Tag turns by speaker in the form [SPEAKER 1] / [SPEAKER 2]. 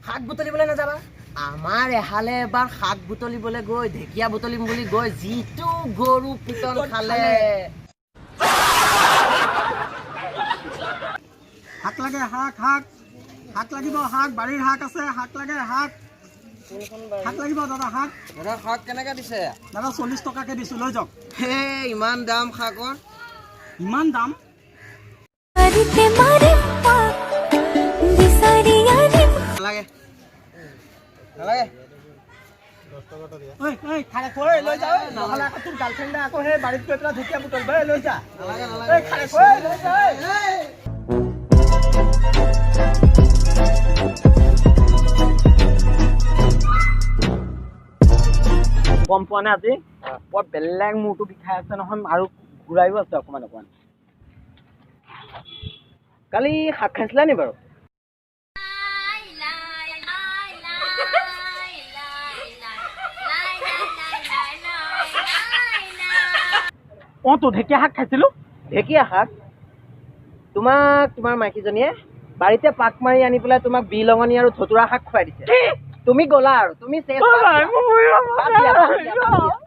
[SPEAKER 1] শাক বুটলিবলৈ নাযাবা আমাৰ এহালে এবাৰ শাক বুটলিবলৈ গৈ ঢেকীয়া বুটলিম বুলি গৈ যিটো গৰু পিটন খালে
[SPEAKER 2] শাক লাগে শাক শাক শাক লাগিব শাক বাৰীৰ শাক আছে শাক লাগে শাক শাক লাগিব দাদা শাক
[SPEAKER 1] দাদা শাক কেনেকৈ দিছে
[SPEAKER 2] দাদা 40 টকাকৈ দিছোঁ লৈ যাওক
[SPEAKER 1] হে ইমান দাম শাকৰ
[SPEAKER 2] ইমান দাম
[SPEAKER 1] নালাগে নালাগে
[SPEAKER 2] ঐ ঐ খালে কৈ লৈ যা নহ'লে আকৌ তোৰ গাৰ্লফ্ৰেণ্ডে আকৌ সেই বাৰীত গৈ পেলাই ঢেকীয়া বুটলিব লৈ যা
[SPEAKER 1] নালাগে
[SPEAKER 2] ঐ
[SPEAKER 1] নালাগে
[SPEAKER 2] খালে কৈ লৈ যা গম পোৱা নাই আজি বৰ বেলেগ মূৰটো বিষাই আছে নহয় আৰু ঘূৰাইও আছে অকণমান অকণমান কালি শাক খাইছিলা নি বাৰু অঁ তো ঢেকীয়া শাক খাইছিলোঁ
[SPEAKER 1] ঢেকীয়া শাক তোমাক তোমাৰ মাইকীজনীয়ে বাৰীতে পাক মাৰি আনি পেলাই তোমাক বিলঙনি আৰু ধতুৰা শাক খুৱাই দিছে তুমি গ'লা আৰু তুমি বাদ দিয়া, বাদ দিয়া, বাদ দিয়া, বাদ দিয়া।